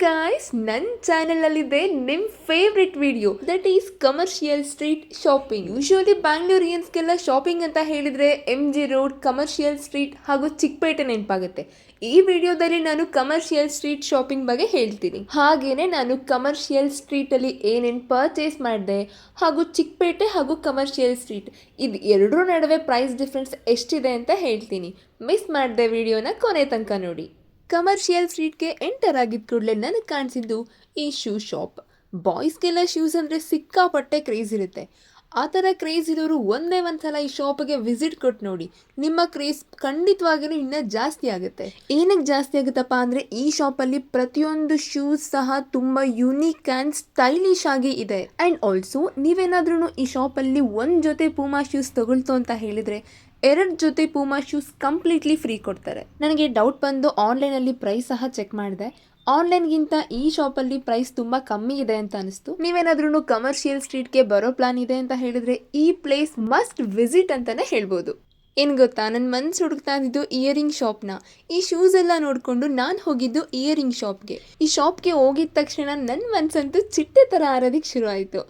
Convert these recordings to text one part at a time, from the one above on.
Guys, ನನ್ನ ಚಾನೆಲಲ್ಲಿದೆ ನಿಮ್ಮ favourite video that is commercial street shopping. Usually ಬ್ಯಾಂಗ್ಳೂರಿಯನ್ಸ್ಗೆಲ್ಲ ಶಾಪಿಂಗ್ ಅಂತ ಹೇಳಿದರೆ MG ರೋಡ್, ಕಮರ್ಷಿಯಲ್ ಸ್ಟ್ರೀಟ್ ಹಾಗೂ ಚಿಕ್ಕಪೇಟೆ ನೆನಪಾಗುತ್ತೆ. ಈ ವಿಡಿಯೋದಲ್ಲಿ ನಾನು ಕಮರ್ಷಿಯಲ್ ಸ್ಟ್ರೀಟ್ ಶಾಪಿಂಗ್ ಬಗ್ಗೆ ಹೇಳ್ತೀನಿ. ಹಾಗೇನೆ ನಾನು ಕಮರ್ಷಿಯಲ್ ಸ್ಟ್ರೀಟಲ್ಲಿ ಏನೇನು ಪರ್ಚೇಸ್ ಮಾಡಿದೆ ಹಾಗೂ ಚಿಕ್ಕಪೇಟೆ ಹಾಗೂ ಕಮರ್ಷಿಯಲ್ ಸ್ಟ್ರೀಟ್ ಇದು ಎರಡರ ನಡುವೆ ಪ್ರೈಸ್ ಡಿಫ್ರೆನ್ಸ್ ಎಷ್ಟಿದೆ ಅಂತ ಹೇಳ್ತೀನಿ. ಮಿಸ್ ಮಾಡದೆ ವಿಡಿಯೋನ ಕೊನೆ ತನಕ ನೋಡಿ. ಕಮರ್ಷಿಯಲ್ ಸ್ಟ್ರೀಟ್ಗೆ ಎಂಟರ್ ಆಗಿದ್ದ ಕೂಡಲೇ ನನಗೆ ಕಾಣಿಸಿದ್ದು ಈ ಶೂ ಶಾಪ್. ಬಾಯ್ಸ್ಗೆಲ್ಲ ಶೂಸ್ ಅಂದರೆ ಸಿಕ್ಕಾಪಟ್ಟೆ ಕ್ರೇಜ್ ಇರುತ್ತೆ. ಆ ಥರ ಕ್ರೇಜ್ ಇರೋರು ಒಂದೇ ಒಂದು ಸಲ ಈ ಶಾಪಿಗೆ ವಿಸಿಟ್ ಕೊಟ್ಟು ನೋಡಿ, ನಿಮ್ಮ ಕ್ರೇಜ್ ಖಂಡಿತವಾಗಿಯೂ ಇನ್ನೂ ಜಾಸ್ತಿ ಆಗುತ್ತೆ. ಏನಕ್ಕೆ ಜಾಸ್ತಿ ಆಗುತ್ತಪ್ಪ ಅಂದರೆ ಈ ಶಾಪಲ್ಲಿ ಪ್ರತಿಯೊಂದು ಶೂಸ್ ಸಹ ತುಂಬ ಯುನೀಕ್ ಆ್ಯಂಡ್ ಸ್ಟೈಲಿಶ್ ಆಗಿ ಇದೆ. ಆ್ಯಂಡ್ ಆಲ್ಸೋ ನೀವೇನಾದ್ರೂ ಈ ಶಾಪಲ್ಲಿ ಒಂದು ಜೊತೆ ಪೂಮಾ ಶೂಸ್ ತಗೊಳ್ತು ಅಂತ ಹೇಳಿದರೆ 2 ಜೊತೆ ಪೂಮಾ ಶೂಸ್ ಕಂಪ್ಲೀಟ್ಲಿ ಫ್ರೀ ಕೊಡ್ತಾರೆ. ನನಗೆ ಡೌಟ್ ಬಂದು ಆನ್ಲೈನಲ್ಲಿ ಪ್ರೈಸ್ ಸಹ ಚೆಕ್ ಮಾಡಿದೆ. ಆನ್ಲೈನ್ಗಿಂತ ಈ ಶಾಪಲ್ಲಿ ಪ್ರೈಸ್ ತುಂಬ ಕಮ್ಮಿ ಇದೆ ಅಂತ ಅನಿಸ್ತು. ನೀವೇನಾದ್ರೂ ಕಮರ್ಷಿಯಲ್ ಸ್ಟ್ರೀಟ್ಗೆ ಬರೋ ಪ್ಲಾನ್ ಇದೆ ಅಂತ ಹೇಳಿದರೆ ಈ ಪ್ಲೇಸ್ ಮಸ್ಟ್ ವಿಸಿಟ್ ಅಂತಲೇ ಹೇಳ್ಬೋದು. ಏನು ಗೊತ್ತಾ, ನನ್ನ ಮನಸ್ಸು ಹುಡುಕ್ತಾ ಇದ್ದಿದ್ದು ಇಯರಿಂಗ್ ಶಾಪ್ನ. ಈ ಶೂಸ್ ಎಲ್ಲ ನೋಡಿಕೊಂಡು ನಾನು ಹೋಗಿದ್ದು ಇಯರಿಂಗ್ ಶಾಪ್ಗೆ. ಈ ಶಾಪ್ಗೆ ಹೋಗಿದ ತಕ್ಷಣ ನನ್ನ ಮನಸ್ಸಂತೂ ಚಿಟ್ಟೆ ಥರ ಆರೋದಕ್ಕೆ ಶುರು ಆಯಿತು.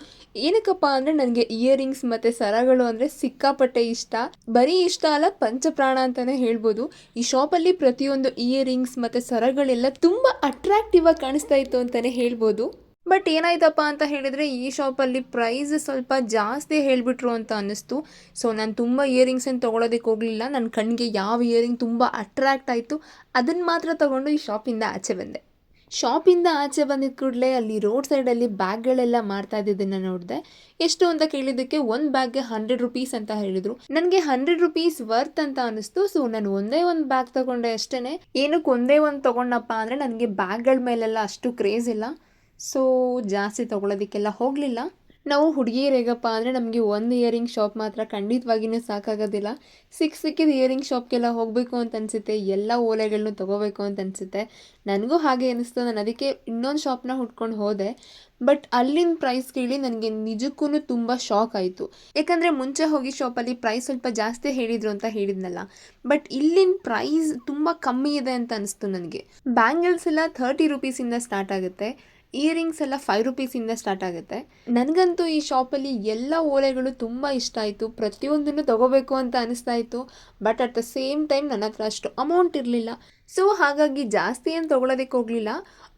ಏನಕ್ಕಪ್ಪ ಅಂದರೆ ನನಗೆ ಇಯರಿಂಗ್ಸ್ ಮತ್ತು ಸರಗಳು ಅಂದರೆ ಸಿಕ್ಕಾಪಟ್ಟೆ ಇಷ್ಟ. ಬರೀ ಇಷ್ಟ ಅಲ್ಲ, ಪಂಚಪ್ರಾಣ ಅಂತಲೇ ಹೇಳ್ಬೋದು. ಈ ಶಾಪಲ್ಲಿ ಪ್ರತಿಯೊಂದು ಇಯರಿಂಗ್ಸ್ ಮತ್ತು ಸರಗಳೆಲ್ಲ ತುಂಬ ಅಟ್ರಾಕ್ಟಿವ್ ಆಗಿ ಕಾಣಿಸ್ತಾ ಇತ್ತು ಅಂತಲೇ ಹೇಳ್ಬೋದು. ಬಟ್ ಏನಾಯ್ತಪ್ಪ ಅಂತ ಹೇಳಿದರೆ ಈ ಶಾಪಲ್ಲಿ ಪ್ರೈಸ್ ಸ್ವಲ್ಪ ಜಾಸ್ತಿ ಹೇಳಿಬಿಟ್ರು ಅಂತ ಅನ್ನಿಸ್ತು. ಸೊ ನಾನು ತುಂಬ ಇಯರಿಂಗ್ಸನ್ನು ತೊಗೊಳೋದಕ್ಕೆ ಹೋಗಲಿಲ್ಲ. ನನ್ನ ಕಣ್ಣಿಗೆ ಯಾವ ಇಯರಿಂಗ್ ತುಂಬ ಅಟ್ರಾಕ್ಟ್ ಆಯಿತು ಅದನ್ನು ಮಾತ್ರ ತೊಗೊಂಡು ಈ ಶಾಪಿಂದ ಆಚೆ ಬಂದೆ. ಶಾಪಿಂದ ಆಚೆ ಬಂದಿದ್ದ ಕೂಡಲೇ ಅಲ್ಲಿ ರೋಡ್ ಸೈಡಲ್ಲಿ ಬ್ಯಾಗ್ಗಳೆಲ್ಲ ಮಾರ್ತಾ ಇದ್ದಿದ್ದನ್ನು ನೋಡಿದೆ. ಎಷ್ಟು ಅಂತ ಕೇಳಿದ್ದಕ್ಕೆ ಒಂದು ಬ್ಯಾಗ್ಗೆ 100 ರೂಪೀಸ್ ಅಂತ ಹೇಳಿದರು. ನನಗೆ 100 ರೂಪೀಸ್ ವರ್ತ್ ಅಂತ ಅನ್ನಿಸ್ತು. ಸೊ ನಾನು ಒಂದೇ ಒಂದು ಬ್ಯಾಗ್ ತೊಗೊಂಡೆ ಅಷ್ಟೇ. ಏನಕ್ಕೆ ಒಂದೇ ಒಂದು ತೊಗೊಂಡಪ್ಪ ಅಂದರೆ ನನಗೆ ಬ್ಯಾಗ್ಗಳ ಮೇಲೆಲ್ಲ ಅಷ್ಟು ಕ್ರೇಜ್ ಇಲ್ಲ. ಸೊ ಜಾಸ್ತಿ ತೊಗೊಳೋದಕ್ಕೆಲ್ಲ ಹೋಗಲಿಲ್ಲ. ನಾವು ಹುಡುಗಿಯರು ಹೇಗಪ್ಪ ಅಂದರೆ ನಮಗೆ ಒಂದು ಇಯರಿಂಗ್ ಶಾಪ್ ಮಾತ್ರ ಖಂಡಿತವಾಗಿಯೂ ಸಾಕಾಗೋದಿಲ್ಲ. ಸಿಕ್ಕಿದ ಇಯರಿಂಗ್ ಶಾಪ್ಗೆಲ್ಲ ಹೋಗಬೇಕು ಅಂತ ಅನಿಸುತ್ತೆ. ಎಲ್ಲ ಓಲೆಗಳನ್ನೂ ತೊಗೋಬೇಕು ಅಂತ ಅನಿಸುತ್ತೆ. ನನಗೂ ಹಾಗೆ ಅನ್ನಿಸ್ತು. ನಾನು ಅದಕ್ಕೆ ಇನ್ನೊಂದು ಶಾಪ್ನ ಹುಡ್ಕೊಂಡು ಹೋದೆ. ಬಟ್ ಅಲ್ಲಿನ ಪ್ರೈಸ್ ಕೇಳಿ ನನಗೆ ನಿಜಕ್ಕೂ ತುಂಬ ಶಾಕ್ ಆಯಿತು. ಯಾಕಂದರೆ ಮುಂಚೆ ಹೋಗಿ ಶಾಪಲ್ಲಿ ಪ್ರೈಸ್ ಸ್ವಲ್ಪ ಜಾಸ್ತಿ ಹೇಳಿದರು ಅಂತ ಹೇಳಿದ್ನಲ್ಲ, ಬಟ್ ಇಲ್ಲಿನ ಪ್ರೈಸ್ ತುಂಬ ಕಮ್ಮಿ ಇದೆ ಅಂತ ಅನಿಸ್ತು ನನಗೆ. ಬ್ಯಾಂಗಲ್ಸ್ ಎಲ್ಲ 30 ರೂಪೀಸಿಂದ ಸ್ಟಾರ್ಟ್ ಆಗುತ್ತೆ. ಇಯರಿಂಗ್ಸ್ ಎಲ್ಲ 5 ರೂಪೀಸಿಂದ ಸ್ಟಾರ್ಟ್ ಆಗುತ್ತೆ. ನನಗಂತೂ ಈ ಶಾಪಲ್ಲಿ ಎಲ್ಲ ಓಲೆಗಳು ತುಂಬ ಇಷ್ಟ ಆಯಿತು. ಪ್ರತಿಯೊಂದನ್ನು ತೊಗೋಬೇಕು ಅಂತ ಅನಿಸ್ತಾ ಇತ್ತು. But at the same time ನನ್ನ ಹತ್ರ ಅಷ್ಟು ಅಮೌಂಟ್ ಇರಲಿಲ್ಲ. ಸೊ ಹಾಗಾಗಿ ಜಾಸ್ತಿ ಏನು ತೊಗೊಳೋದಕ್ಕೆ ಹೋಗಲಿಲ್ಲ.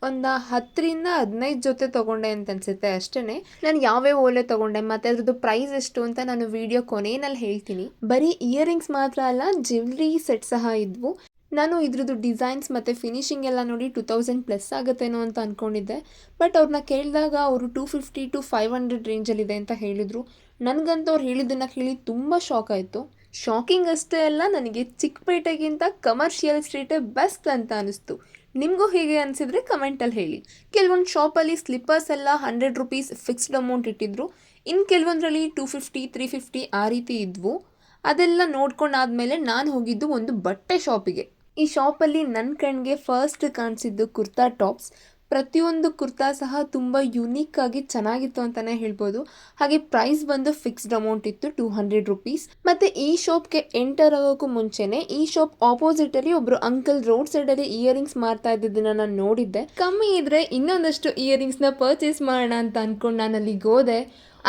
ಒಂದು 10ರಿಂದ 15 ಜೊತೆ ತೊಗೊಂಡೆ ಅಂತ ಅನಿಸುತ್ತೆ ಅಷ್ಟೇ. ನಾನು ಯಾವ್ಯಾವ ಓಲೆ ತೊಗೊಂಡೆ ಮತ್ತು ಅದ್ರದ್ದು ಪ್ರೈಸ್ ಎಷ್ಟು ಅಂತ ನಾನು ವಿಡಿಯೋ ಕೊನೆಯಲ್ಲಿ ಹೇಳ್ತೀನಿ. ಬರೀ ಇಯರಿಂಗ್ಸ್ ಮಾತ್ರ ಅಲ್ಲ, ಜ್ಯುವೆಲ್ರಿ ಸೆಟ್ ಸಹ ಇದ್ವು. ನಾನು ಇದ್ರದ್ದು ಡಿಸೈನ್ಸ್ ಮತ್ತು ಫಿನಿಶಿಂಗ್ ಎಲ್ಲ ನೋಡಿ 2000+ ಆಗುತ್ತೇನೋ ಅಂತ ಅಂದ್ಕೊಂಡಿದ್ದೆ. ಬಟ್ ಅವ್ರನ್ನ ಕೇಳಿದಾಗ ಅವರು 250 to 500 ರೇಂಜಲ್ಲಿದೆ ಅಂತ ಹೇಳಿದರು. ನನಗಂತೂ ಅವ್ರು ಹೇಳಿದ್ದನ್ನು ಕೇಳಿ ತುಂಬ ಶಾಕ್ ಆಯಿತು. ಶಾಕಿಂಗ್ ಅಷ್ಟೇ ಅಲ್ಲ, ನನಗೆ ಚಿಕ್ಕಪೇಟೆಗಿಂತ ಕಮರ್ಷಿಯಲ್ ಸ್ಟ್ರೀಟೇ ಬೆಸ್ಟ್ ಅಂತ ಅನಿಸ್ತು. ನಿಮಗೂ ಹೀಗೆ ಅನಿಸಿದರೆ ಕಮೆಂಟಲ್ಲಿ ಹೇಳಿ. ಕೆಲವೊಂದು ಶಾಪಲ್ಲಿ ಸ್ಲಿಪ್ಪರ್ಸ್ ಎಲ್ಲ 100 ರೂಪೀಸ್ ಫಿಕ್ಸ್ಡ್ ಅಮೌಂಟ್ ಇಟ್ಟಿದ್ರು. ಇನ್ನು ಕೆಲವೊಂದರಲ್ಲಿ 250, 350 ಆ ರೀತಿ ಇದ್ವು. ಅದೆಲ್ಲ ನೋಡ್ಕೊಂಡಾದ್ಮೇಲೆ ನಾನು ಹೋಗಿದ್ದು ಒಂದು ಬಟ್ಟೆ ಶಾಪಿಗೆ. ಈ ಶಾಪಲ್ಲಿ ನನ್ನ ಕಣ್ಣಿಗೆ ಫಸ್ಟ್ ಕಾಣಿಸಿದ್ದು ಕುರ್ತಾ ಟಾಪ್ಸ್. ಪ್ರತಿಯೊಂದು ಕುರ್ತಾ ಸಹ ತುಂಬ ಯುನೀಕ್ ಆಗಿ ಚೆನ್ನಾಗಿತ್ತು ಅಂತಲೇ ಹೇಳ್ಬೋದು. ಹಾಗೆ ಪ್ರೈಸ್ ಬಂದು ಫಿಕ್ಸ್ಡ್ ಅಮೌಂಟ್ ಇತ್ತು 200 ರೂಪೀಸ್. ಮತ್ತು ಈ ಶಾಪ್ಗೆ ಎಂಟರ್ ಆಗೋಕ್ಕೂ ಮುಂಚೆನೇ ಈ ಶಾಪ್ ಆಪೋಸಿಟಲ್ಲಿ ಒಬ್ಬರು ಅಂಕಲ್ ರೋಡ್ ಸೈಡಲ್ಲಿ ಇಯರಿಂಗ್ಸ್ ಮಾರ್ತಾ ಇದ್ದಿದ್ದನ್ನು ನಾನು ನೋಡಿದ್ದೆ. ಕಮ್ಮಿ ಇದ್ದರೆ ಇನ್ನೊಂದಷ್ಟು ಇಯರಿಂಗ್ಸ್ನ ಪರ್ಚೇಸ್ ಮಾಡೋಣ ಅಂತ ಅಂದ್ಕೊಂಡು ನಾನು ಅಲ್ಲಿಗೆ ಹೋದೆ.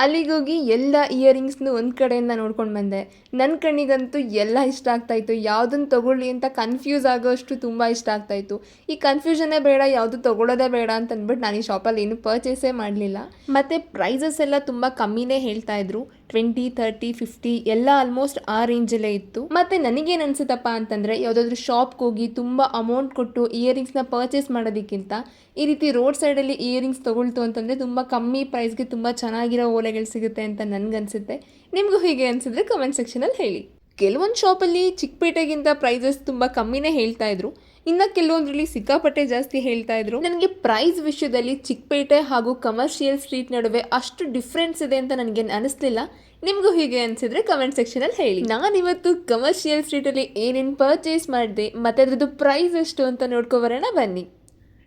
ಅಲ್ಲಿಗೋಗಿ ಎಲ್ಲ ಇಯರಿಂಗ್ಸ್ನು ಒಂದು ಕಡೆಯಿಂದ ನೋಡ್ಕೊಂಡು ಬಂದೆ. ನನ್ನ ಕಣ್ಣಿಗಂತೂ ಎಲ್ಲ ಇಷ್ಟ ಆಗ್ತಾಯಿತ್ತು. ಯಾವುದನ್ನು ತೊಗೊಳ್ಳಿ ಅಂತ ಕನ್ಫ್ಯೂಸ್ ಆಗೋಷ್ಟು ತುಂಬ ಇಷ್ಟ ಆಗ್ತಾಯಿತ್ತು. ಈ ಕನ್ಫ್ಯೂಷನ್ನೇ ಬೇಡ, ಯಾವುದು ತೊಗೊಳ್ಳೋದೇ ಬೇಡ ಅಂತ ಅಂದ್ಬಿಟ್ಟು ನಾನು ಈ ಶಾಪಲ್ಲಿ ಏನು ಪರ್ಚೇಸೇ ಮಾಡಲಿಲ್ಲ. ಮತ್ತು ಪ್ರೈಸಸ್ ಎಲ್ಲ ತುಂಬ ಕಮ್ಮಿನೇ ಹೇಳ್ತಾಯಿದ್ರು. 20, 30, 50 ಎಲ್ಲ ಆಲ್ಮೋಸ್ಟ್ ಆ ರೇಂಜಲ್ಲೇ ಇತ್ತು. ಮತ್ತು ನನಗೇನು ಅನಿಸುತ್ತಪ್ಪ ಅಂತಂದರೆ, ಯಾವುದಾದ್ರೂ ಶಾಪ್ಗೆ ಹೋಗಿ ತುಂಬ ಅಮೌಂಟ್ ಕೊಟ್ಟು ಇಯರಿಂಗ್ಸ್ನ ಪರ್ಚೇಸ್ ಮಾಡೋದಕ್ಕಿಂತ ಈ ರೀತಿ ರೋಡ್ ಸೈಡಲ್ಲಿ ಇಯರಿಂಗ್ಸ್ ತೊಗೊಳ್ತು ಅಂತಂದರೆ ತುಂಬ ಕಮ್ಮಿ ಪ್ರೈಸ್ಗೆ ತುಂಬ ಚೆನ್ನಾಗಿರೋ ಓಲೆಗಳು ಸಿಗುತ್ತೆ ಅಂತ ನನಗನ್ಸುತ್ತೆ. ನಿಮಗೂ ಹೀಗೆ ಅನಿಸಿದ್ರೆ ಕಮೆಂಟ್ ಸೆಕ್ಷನಲ್ಲಿ ಹೇಳಿ. ಕೆಲವೊಂದು ಶಾಪಲ್ಲಿ ಚಿಕ್ಕಪೇಟೆಗಿಂತ ಪ್ರೈಸಸ್ ತುಂಬ ಕಮ್ಮಿನೇ ಹೇಳ್ತಾಯಿದ್ರು. ಇನ್ನು ಕೆಲವೊಂದರಲ್ಲಿ ಸಿಕ್ಕಾಪಟ್ಟೆ ಜಾಸ್ತಿ ಹೇಳ್ತಾಯಿದ್ರು. ನನಗೆ ಪ್ರೈಸ್ ವಿಷಯದಲ್ಲಿ ಚಿಕ್ಕಪೇಟೆ ಹಾಗೂ ಕಮರ್ಷಿಯಲ್ ಸ್ಟ್ರೀಟ್ ನಡುವೆ ಅಷ್ಟು ಡಿಫ್ರೆನ್ಸ್ ಇದೆ ಅಂತ ನನಗೆ ಅನಿಸ್ಲಿಲ್ಲ. ನಿಮಗೂ ಹೀಗೆ ಅನಿಸಿದ್ರೆ ಕಮೆಂಟ್ ಸೆಕ್ಷನಲ್ಲಿ ಹೇಳಿ. ನಾನಿವತ್ತು ಕಮರ್ಷಿಯಲ್ ಸ್ಟ್ರೀಟಲ್ಲಿ ಏನೇನು ಪರ್ಚೇಸ್ ಮಾಡಿದೆ ಮತ್ತು ಅದ್ರದ್ದು ಪ್ರೈಸ್ ಎಷ್ಟು ಅಂತ ನೋಡ್ಕೊಬರೋಣ ಬನ್ನಿ.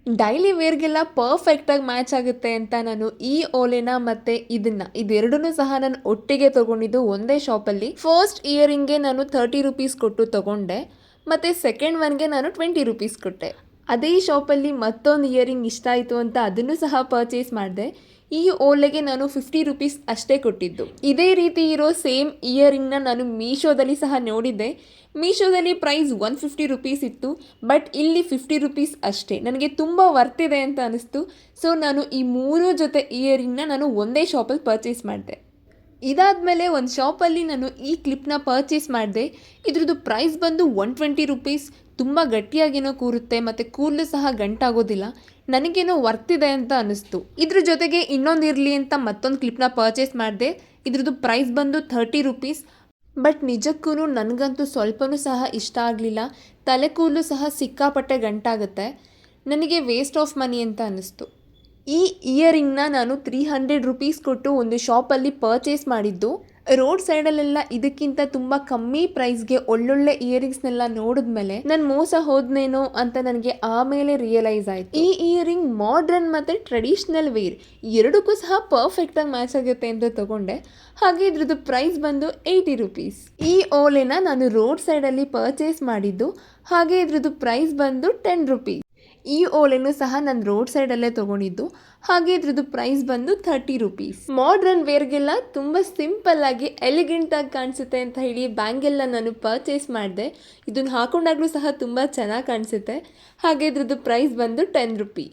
ಡೈಲಿ ವೇರ್ಗೆಲ್ಲ ಪರ್ಫೆಕ್ಟಾಗಿ ಮ್ಯಾಚ್ ಆಗುತ್ತೆ ಅಂತ ನಾನು ಈ ಓಲೆನ ಮತ್ತು ಇದೆರಡನ್ನೂ ಸಹ ನಾನು ಒಟ್ಟಿಗೆ ತೊಗೊಂಡಿದ್ದು ಒಂದೇ ಶಾಪಲ್ಲಿ. ಫಸ್ಟ್ ಇಯರಿಂಗ್ಗೆ ನಾನು 30 ರೂಪೀಸ್ ಕೊಟ್ಟು ತೊಗೊಂಡೆ ಮತ್ತು ಸೆಕೆಂಡ್ ಒನ್ಗೆ ನಾನು 20 ರೂಪೀಸ್ ಕೊಟ್ಟೆ. ಅದೇ ಶಾಪಲ್ಲಿ ಮತ್ತೊಂದು ಇಯರಿಂಗ್ ಇಷ್ಟ ಆಯಿತು ಅಂತ ಅದನ್ನು ಸಹ ಪರ್ಚೇಸ್ ಮಾಡಿದೆ. ಈ ಓಲೆಗೆ ನಾನು 50 ರುಪೀಸ್ ಅಷ್ಟೇ ಕೊಟ್ಟಿದ್ದು. ಇದೇ ರೀತಿ ಇರೋ ಸೇಮ್ ಇಯರಿಂಗ್ನ ನಾನು ಮೀಶೋದಲ್ಲಿ ಸಹ ನೋಡಿದ್ದೆ. ಮೀಶೋದಲ್ಲಿ ಪ್ರೈಸ್ 150 ರುಪೀಸ್ ಇತ್ತು, ಬಟ್ ಇಲ್ಲಿ 50 ರುಪೀಸ್ ಅಷ್ಟೇ. ನನಗೆ ತುಂಬ ವರ್ತಿದೆ ಅಂತ ಅನಿಸ್ತು. ಸೊ ನಾನು ಈ 3 ಜೊತೆ ಇಯರಿಂಗ್ನ ನಾನು ಒಂದೇ ಶಾಪಲ್ಲಿ ಪರ್ಚೇಸ್ ಮಾಡಿದೆ. ಇದಾದಮೇಲೆ ಒಂದು ಶಾಪಲ್ಲಿ ನಾನು ಈ ಕ್ಲಿಪ್ನ ಪರ್ಚೇಸ್ ಮಾಡಿದೆ. ಇದ್ರದ್ದು ಪ್ರೈಸ್ ಬಂದು 120 ರುಪೀಸ್. ತುಂಬ ಗಟ್ಟಿಯಾಗೇನೋ ಕೂರುತ್ತೆ ಮತ್ತು ಕೂದಲು ಸಹ ಗಂಟಾಗೋದಿಲ್ಲ. ನನಗೇನೋ ವರ್ತಿದೆ ಅಂತ ಅನ್ನಿಸ್ತು. ಇದ್ರ ಜೊತೆಗೆ ಇನ್ನೊಂದು ಇರಲಿ ಅಂತ ಮತ್ತೊಂದು ಕ್ಲಿಪ್ನ ಪರ್ಚೇಸ್ ಮಾಡಿದೆ. ಇದ್ರದ್ದು ಪ್ರೈಸ್ ಬಂದು 30 ರುಪೀಸ್. ಬಟ್ ನಿಜಕ್ಕೂ ನನಗಂತೂ ಸ್ವಲ್ಪನೂ ಸಹ ಇಷ್ಟ ಆಗಲಿಲ್ಲ. ತಲೆ ಕೂದಲು ಸಹ ಸಿಕ್ಕಾಪಟ್ಟೆ ಗಂಟಾಗುತ್ತೆ. ನನಗೆ ವೇಸ್ಟ್ ಆಫ್ ಮನಿ ಅಂತ ಅನ್ನಿಸ್ತು. ಈ ಇಯರಿಂಗ್ನ ನಾನು 300 ರುಪೀಸ್ ಕೊಟ್ಟು ಒಂದು ಶಾಪಲ್ಲಿ ಪರ್ಚೇಸ್ ಮಾಡಿದ್ದು. ರೋಡ್ ಸೈಡಲ್ಲೆಲ್ಲ ಇದಕ್ಕಿಂತ ತುಂಬ ಕಮ್ಮಿ ಪ್ರೈಸ್ಗೆ ಒಳ್ಳೊಳ್ಳೆ ಇಯರಿಂಗ್ಸ್ನೆಲ್ಲ ನೋಡಿದ್ಮೇಲೆ ನಾನು ಮೋಸ ಹೋದ್ನೇನೋ ಅಂತ ನನಗೆ ಆಮೇಲೆ ರಿಯಲೈಸ್ ಆಯಿತು. ಈ ಇಯರಿಂಗ್ ಮಾಡ್ರನ್ ಮತ್ತು ಟ್ರೆಡಿಷ್ನಲ್ ವೇರ್ ಎರಡಕ್ಕೂ ಸಹ ಪರ್ಫೆಕ್ಟಾಗಿ ಮ್ಯಾಚ್ ಆಗುತ್ತೆ ಅಂತ ತಗೊಂಡೆ. ಹಾಗೆ ಇದ್ರದ್ದು ಪ್ರೈಸ್ ಬಂದು 80 ರುಪೀಸ್. ಈ ಓಲೆನ ನಾನು ರೋಡ್ ಸೈಡಲ್ಲಿ ಪರ್ಚೇಸ್ ಮಾಡಿದ್ದು. ಹಾಗೆ ಇದ್ರದ್ದು ಪ್ರೈಸ್ ಬಂದು 10 ರುಪೀಸ್. ಈ ಓಲೆನೂ ಸಹ ನಾನು ರೋಡ್ ಸೈಡಲ್ಲೇ ತೊಗೊಂಡಿದ್ದು. ಹಾಗೆ ಇದ್ರದ್ದು ಪ್ರೈಸ್ ಬಂದು 30 ರುಪೀಸ್. ಮಾಡ್ರನ್ ವೇರ್ಗೆಲ್ಲ ತುಂಬ ಸಿಂಪಲ್ಲಾಗಿ ಎಲಿಗೆಂಟಾಗಿ ಕಾಣಿಸುತ್ತೆ ಅಂತ ಹೇಳಿ ಬ್ಯಾಂಗೆಲ್ಲ ನಾನು ಪರ್ಚೇಸ್ ಮಾಡಿದೆ. ಇದನ್ನು ಹಾಕೊಂಡಾಗಲೂ ಸಹ ತುಂಬ ಚೆನ್ನಾಗಿ ಕಾಣಿಸುತ್ತೆ. ಹಾಗೆ ಇದ್ರದ್ದು ಪ್ರೈಸ್ ಬಂದು 10 ರುಪೀ.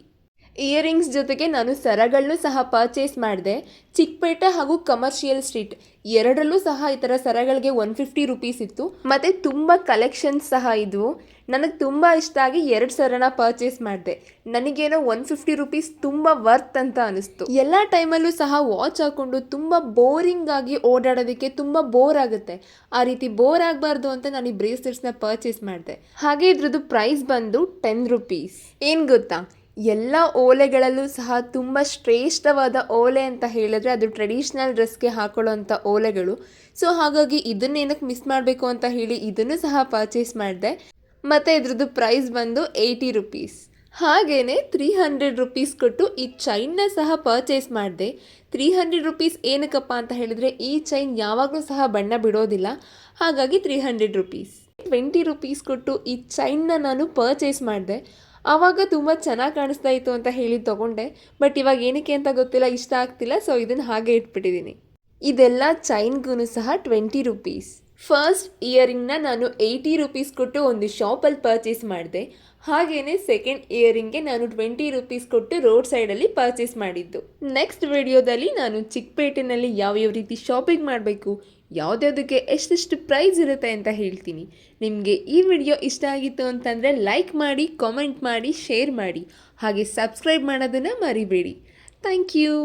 ಇಯರಿಂಗ್ಸ್ ಜೊತೆಗೆ ನಾನು ಸರಗಳನ್ನೂ ಸಹ ಪರ್ಚೇಸ್ ಮಾಡಿದೆ. ಚಿಕ್ಕಪೇಟೆ ಹಾಗೂ ಕಮರ್ಷಿಯಲ್ ಸ್ಟ್ರೀಟ್ ಎರಡರಲ್ಲೂ ಸಹ ಈ ಥರ ಸರಗಳಿಗೆ 150 ರುಪೀಸ್ ಇತ್ತು. ಮತ್ತು ತುಂಬ ಕಲೆಕ್ಷನ್ಸ್ ಸಹ ಇದ್ವು. ನನಗೆ ತುಂಬ ಇಷ್ಟ ಆಗಿ 2 ಸರನ ಪರ್ಚೇಸ್ ಮಾಡಿದೆ. ನನಗೇನೋ 150 ರುಪೀಸ್ ತುಂಬ ವರ್ತ್ ಅಂತ ಅನಿಸ್ತು. ಎಲ್ಲ ಟೈಮಲ್ಲೂ ಸಹ ವಾಚ್ ಹಾಕ್ಕೊಂಡು ತುಂಬ ಬೋರಿಂಗ್ ಆಗಿ ಓಡಾಡೋದಕ್ಕೆ ತುಂಬ ಬೋರ್ ಆಗುತ್ತೆ. ಆ ರೀತಿ ಬೋರ್ ಆಗಬಾರ್ದು ಅಂತ ನಾನು ಈ ಬ್ರೇಸ್ಲೆಟ್ಸ್ನ ಪರ್ಚೇಸ್ ಮಾಡಿದೆ. ಹಾಗೆ ಇದ್ರದ್ದು ಪ್ರೈಸ್ ಬಂದು 10 ರುಪೀಸ್. ಏನು ಗೊತ್ತಾ, ಎಲ್ಲ ಓಲೆಗಳಲ್ಲೂ ಸಹ ತುಂಬ ಶ್ರೇಷ್ಠವಾದ ಓಲೆ ಅಂತ ಹೇಳಿದ್ರೆ ಅದು ಟ್ರೆಡಿಷ್ನಲ್ ಡ್ರೆಸ್ಗೆ ಹಾಕೊಳ್ಳೋಂಥ ಓಲೆಗಳು. ಸೊ ಹಾಗಾಗಿ ಇದನ್ನೇನಕ್ಕೆ ಮಿಸ್ ಮಾಡಬೇಕು ಅಂತ ಹೇಳಿ ಇದನ್ನು ಸಹ ಪರ್ಚೇಸ್ ಮಾಡಿದೆ. ಮತ್ತು ಇದ್ರದ್ದು ಪ್ರೈಸ್ ಬಂದು 80 ರುಪೀಸ್. ಹಾಗೆಯೇ 300 ರುಪೀಸ್ ಕೊಟ್ಟು ಈ ಚೈನ್ನ ಸಹ ಪರ್ಚೇಸ್ ಮಾಡಿದೆ. 300 ರುಪೀಸ್ ಏನಕ್ಕಪ್ಪ ಅಂತ ಹೇಳಿದರೆ ಈ ಚೈನ್ ಯಾವಾಗಲೂ ಸಹ ಬಣ್ಣ ಬಿಡೋದಿಲ್ಲ. ಹಾಗಾಗಿ 300 ರುಪೀಸ್. 20 ರುಪೀಸ್ ಕೊಟ್ಟು ಈ ಚೈನ್ನ ನಾನು ಪರ್ಚೇಸ್ ಮಾಡಿದೆ. ಆವಾಗ ತುಂಬ ಚೆನ್ನಾಗಿ ಕಾಣಿಸ್ತಾ ಇತ್ತು ಅಂತ ಹೇಳಿ ತೊಗೊಂಡೆ. ಬಟ್ ಇವಾಗ ಏನಕ್ಕೆ ಅಂತ ಗೊತ್ತಿಲ್ಲ, ಇಷ್ಟ ಆಗ್ತಿಲ್ಲ. ಸೊ ಇದನ್ನು ಹಾಗೆ ಇಟ್ಬಿಟ್ಟಿದ್ದೀನಿ. ಇದೆಲ್ಲ ಚೈನ್ಗೂ ಸಹ 20 ರುಪೀಸ್. ಫಸ್ಟ್ ಇಯರಿಂಗ್ನ ನಾನು 80 ರುಪೀಸ್ ಕೊಟ್ಟು ಒಂದು ಶಾಪಲ್ಲಿ ಪರ್ಚೇಸ್ ಮಾಡಿದೆ. ಹಾಗೆಯೇ ಸೆಕೆಂಡ್ ಇಯರಿಂಗ್ಗೆ ನಾನು 20 ರುಪೀಸ್ ಕೊಟ್ಟು ರೋಡ್ ಸೈಡಲ್ಲಿ ಪರ್ಚೇಸ್ ಮಾಡಿದ್ದು. ನೆಕ್ಸ್ಟ್ ವಿಡಿಯೋದಲ್ಲಿ ನಾನು ಚಿಕ್ಕಪೇಟೆನಲ್ಲಿ ಯಾವ್ಯಾವ ರೀತಿ ಶಾಪಿಂಗ್ ಮಾಡಬೇಕು, ಯಾವುದ್ಯಾವುದಕ್ಕೆ ಎಷ್ಟೆಷ್ಟು ಪ್ರೈಸ್ ಇರುತ್ತೆ ಅಂತ ಹೇಳ್ತೀನಿ. ನಿಮಗೆ ಈ ವಿಡಿಯೋ ಇಷ್ಟ ಆಗಿತ್ತು ಅಂತಂದರೆ ಲೈಕ್ ಮಾಡಿ, ಕಾಮೆಂಟ್ ಮಾಡಿ, ಶೇರ್ ಮಾಡಿ. ಹಾಗೆ ಸಬ್ಸ್ಕ್ರೈಬ್ ಮಾಡೋದನ್ನು ಮರಿಬೇಡಿ. Thank you.